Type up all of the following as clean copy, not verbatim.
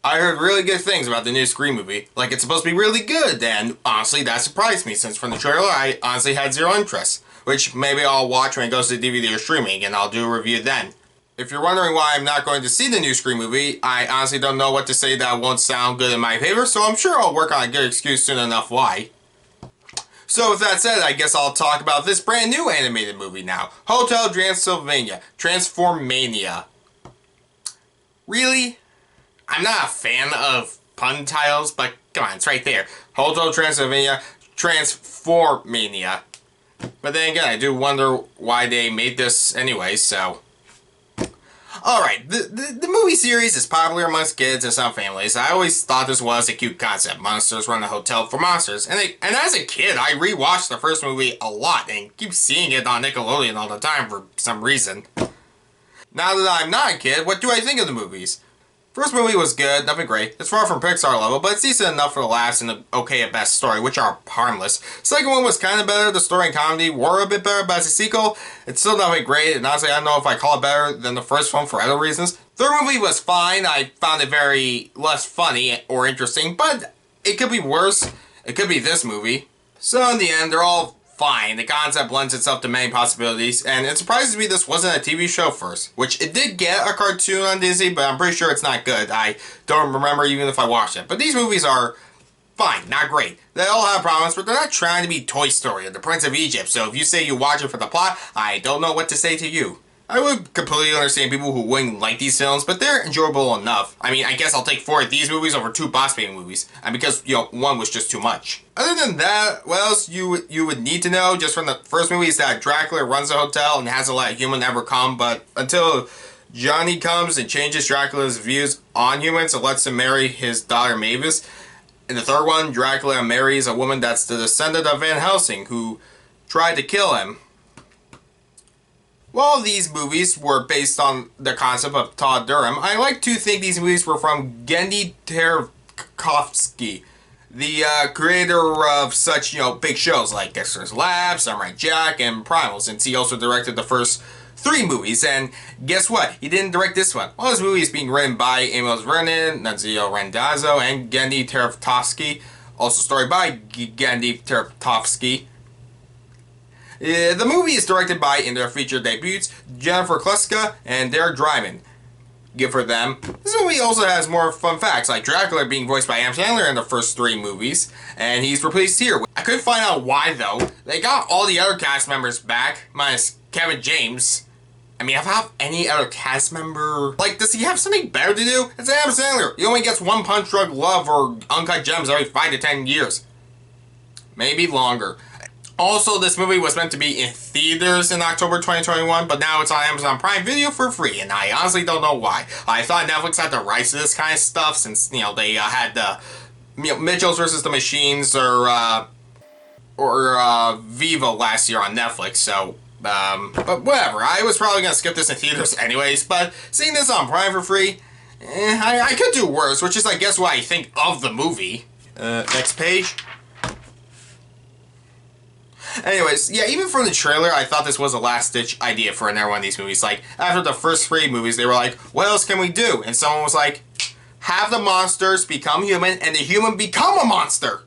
I heard really good things about the new Scream movie. Like, it's supposed to be really good, and honestly, that surprised me, since from the trailer, I honestly had zero interest. Which maybe I'll watch when it goes to DVD or streaming, and I'll do a review then. If you're wondering why I'm not going to see the new Scream movie, I honestly don't know what to say that won't sound good in my favor, so I'm sure I'll work on a good excuse soon enough why. So with that said, I guess I'll talk about this brand new animated movie now. Hotel Transylvania. Transformania. Really? I'm not a fan of pun titles, but come on, it's right there. Hotel Transylvania, Transformania. But then again, I do wonder why they made this anyway, so... Alright, the movie series is popular amongst kids and some families. I always thought this was a cute concept. Monsters run a hotel for monsters. And as a kid, I rewatched the first movie a lot and keep seeing it on Nickelodeon all the time for some reason. Now that I'm not a kid, what do I think of the movies? First movie was good, nothing great. It's far from Pixar level, but it's decent enough for the laughs and the okay at best story, which are harmless. Second one was kind of better, the story and comedy were a bit better, but as a sequel, it's still nothing great, and honestly I don't know if I call it better than the first one for other reasons. Third movie was fine, I found it very less funny or interesting, but it could be worse. It could be this movie. So in the end, they're all fine. The concept lends itself to many possibilities, and it surprises me this wasn't a TV show first, which it did get a cartoon on Disney, but I'm pretty sure it's not good. I don't remember even if I watched it. But these movies are fine, not great. They all have problems, but they're not trying to be Toy Story or The Prince of Egypt, so if you say you watch it for the plot, I don't know what to say to you. I would completely understand people who wouldn't like these films, but they're enjoyable enough. I mean, I guess I'll take 4 of these movies over 2 Boss Baby movies, and because, you know, one was just too much. Other than that, what else you would need to know just from the first movie is that Dracula runs a hotel and hasn't let a human ever come, but until Johnny comes and changes Dracula's views on humans and lets him marry his daughter Mavis. In the third one, Dracula marries a woman that's the descendant of Van Helsing, who tried to kill him. While these movies were based on the concept of Todd Durham, I like to think these movies were from Genndy Tartakovsky, the creator of such, you know, big shows like Dexter's Lab, Samurai Jack, and Primal, since he also directed the first 3 movies, and guess what? He didn't direct this one. All this movie is being written by Amos Vernon, Nunzio Randazzo, and Genndy Tartakovsky, also story by Genndy Tartakovsky. The movie is directed by, in their feature debuts, Jennifer Kleska and Derek Drymon. Good for them. This movie also has more fun facts, like Dracula being voiced by Adam Sandler in the first 3 movies, and he's replaced here. I couldn't find out why, though. They got all the other cast members back, minus Kevin James. I mean, have any other cast member... Like, does he have something better to do? It's Adam Sandler. He only gets One Punch Drunk Love or Uncut Gems every 5 to 10 years. Maybe longer. Also, this movie was meant to be in theaters in October 2021, but now it's on Amazon Prime Video for free, and I honestly don't know why. I thought Netflix had the rights to this kind of stuff, since, you know, they had the Mitchells vs. the Machines or Viva last year on Netflix, so... but whatever, I was probably gonna skip this in theaters anyways, but seeing this on Prime for free, I could do worse, which is, I guess, what I think of the movie. Next page. Anyways, yeah, even from the trailer, I thought this was a last-ditch idea for another one of these movies. Like, after the first 3 movies, they were like, what else can we do? And someone was like, have the monsters become human, and the human become a monster!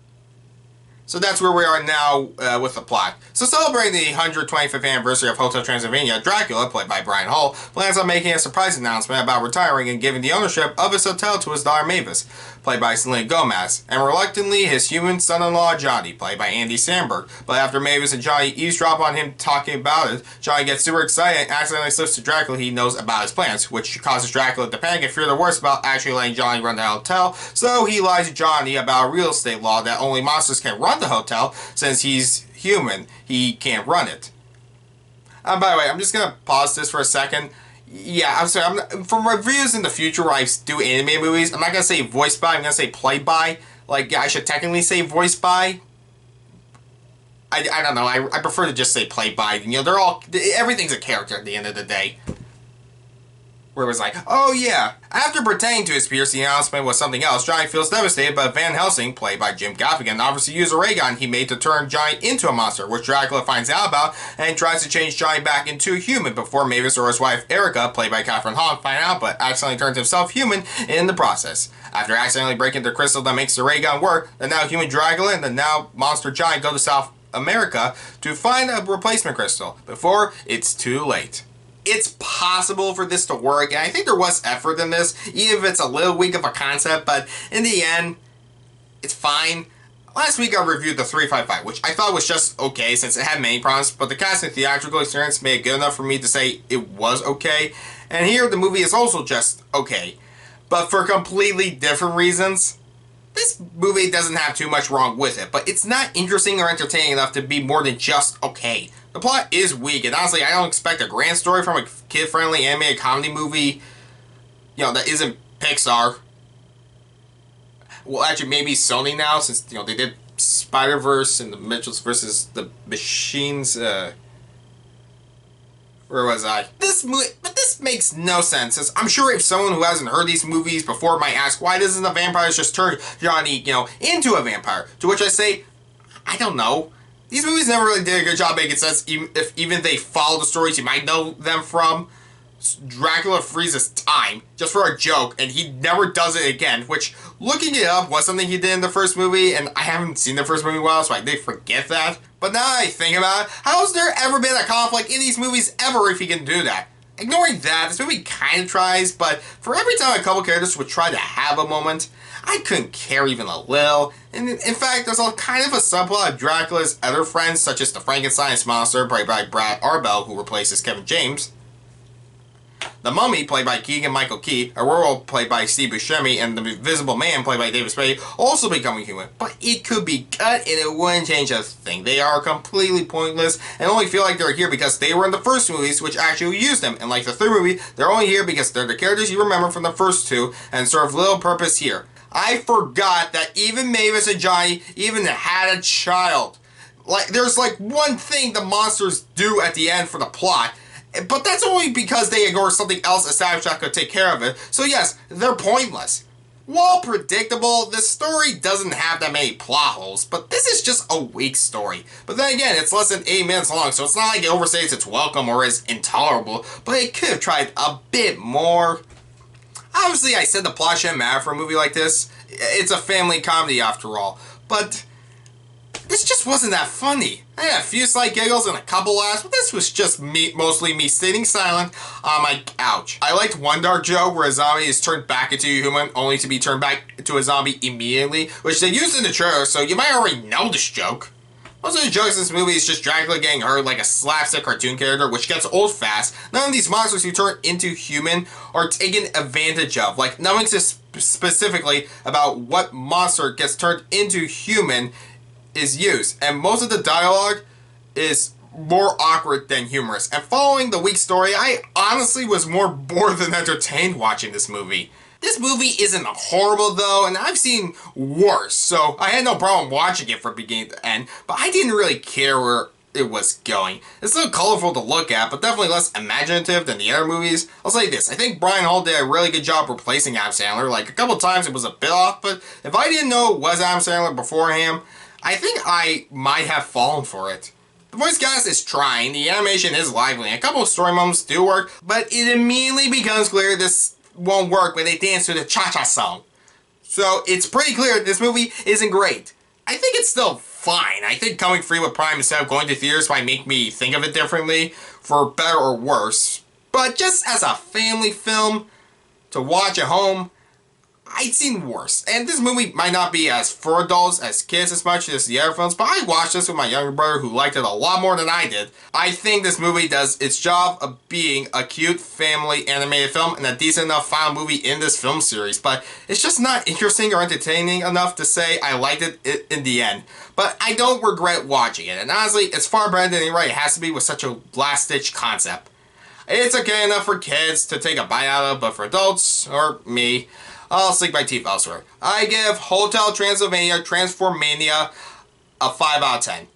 So that's where we are now with the plot. So celebrating the 125th anniversary of Hotel Transylvania, Dracula, played by Brian Hull, plans on making a surprise announcement about retiring and giving the ownership of his hotel to his daughter Mavis, played by Selena Gomez, and reluctantly his human son-in-law Johnny, played by Andy Samberg. But after Mavis and Johnny eavesdrop on him talking about it, Johnny gets super excited and accidentally slips to Dracula he knows about his plans, which causes Dracula to panic and fear the worst about actually letting Johnny run the hotel, so he lies to Johnny about a real estate law that only monsters can run the hotel, since he's human, he can't run it. By the way, I'm just gonna pause this for a second. Yeah, I'm sorry, from reviews in the future where I do anime movies, I'm not gonna say voiced by, I'm gonna say played by. Like, yeah, I should technically say voiced by. I don't know, I prefer to just say played by. You know, everything's a character at the end of the day. where it was like, oh yeah. After pretending to his peers the announcement was something else, Johnny feels devastated, but Van Helsing, played by Jim Gaffigan, offers to use a ray gun he made to turn Johnny into a monster, which Dracula finds out about and tries to change Johnny back into a human before Mavis or his wife Erica, played by Kathryn Hahn, find out, but accidentally turns himself human in the process. After accidentally breaking the crystal that makes the ray gun work, the now human Dracula and the now monster Johnny go to South America to find a replacement crystal before it's too late. It's possible for this to work, and I think there was effort in this, even if it's a little weak of a concept, but in the end, it's fine. Last week I reviewed the 355, which I thought was just okay since it had many problems, but the cast and theatrical experience made it good enough for me to say it was okay, and here the movie is also just okay, but for completely different reasons. This movie doesn't have too much wrong with it, but it's not interesting or entertaining enough to be more than just okay. The plot is weak, and honestly, I don't expect a grand story from a kid-friendly animated comedy movie, that isn't Pixar. Well, actually, maybe Sony now, since, they did Spider-Verse and the Mitchells versus the Machines, where was I? But this makes no sense, as I'm sure if someone who hasn't heard these movies before might ask, why doesn't the vampires just turn Johnny, into a vampire? To which I say, I don't know. These movies never really did a good job making sense, even if they follow the stories you might know them from. Dracula freezes time, just for a joke, and he never does it again, which, looking it up, was something he did in the first movie, and I haven't seen the first movie well, so I did forget that. But now I think about it, how has there ever been a conflict in these movies ever if he can do that? Ignoring that, this movie kind of tries, but for every time a couple characters would try to have a moment, I couldn't care even a little. And in fact, there's a kind of a subplot of Dracula's other friends, such as the Frankenstein's monster, played by Brad Arbell, who replaces Kevin James, the Mummy, played by Keegan-Michael Key, a werewolf, played by Steve Buscemi, and the Invisible Man, played by David Spade, also becoming human. But it could be cut, and it wouldn't change a thing. They are completely pointless, and only feel like they're here because they were in the first movies, which actually used them. And like the third movie, they're only here because they're the characters you remember from the first two, and serve little purpose here. I forgot that even Mavis and Johnny even had a child. There's one thing the monsters do at the end for the plot, but that's only because they ignore something else established that could take care of it. So yes, they're pointless. While predictable, this story doesn't have that many plot holes, but this is just a weak story. But then again, it's less than 8 minutes long, so it's not like it overstays its welcome or is intolerable, but it could have tried a bit more. Obviously, I said the plot shouldn't matter for a movie like this. It's a family comedy after all, but this just wasn't that funny. I had a few slight giggles and a couple laughs, but this was just mostly me sitting silent on my couch. I liked one dark joke where a zombie is turned back into a human, only to be turned back into a zombie immediately, which they used in the trailer, so you might already know this joke. Most of the jokes in this movie is just Dracula getting hurt like a slapstick cartoon character, which gets old fast. None of these monsters who turn into human are taken advantage of. Nothing specifically about what monster gets turned into human is used, and most of the dialogue is more awkward than humorous. And following the weak story, I honestly was more bored than entertained watching this movie. This movie isn't horrible though, and I've seen worse, so I had no problem watching it from beginning to end, but I didn't really care where it was going. It's still colorful to look at, but definitely less imaginative than the other movies. I'll say this, I think Brian Hall did a really good job replacing Adam Sandler. A couple times it was a bit off, but if I didn't know it was Adam Sandler beforehand, I think I might have fallen for it. The voice cast is trying, the animation is lively, and a couple of story moments do work, but it immediately becomes clear this won't work when they dance to the cha-cha song. So it's pretty clear this movie isn't great. I think it's still fine. I think coming free with Prime instead of going to theaters might make me think of it differently, for better or worse. But just as a family film to watch at home, I'd seen worse. And this movie might not be as for adults as kids as much as the other films, but I watched this with my younger brother who liked it a lot more than I did. I think this movie does its job of being a cute family animated film and a decent enough final movie in this film series, but it's just not interesting or entertaining enough to say I liked it in the end. But I don't regret watching it, and honestly, it's far better than it has to be with such a last-ditch concept. It's okay enough for kids to take a bite out of, but for adults, or me, I'll sink my teeth elsewhere. I give Hotel Transylvania Transformania a 5 out of 10.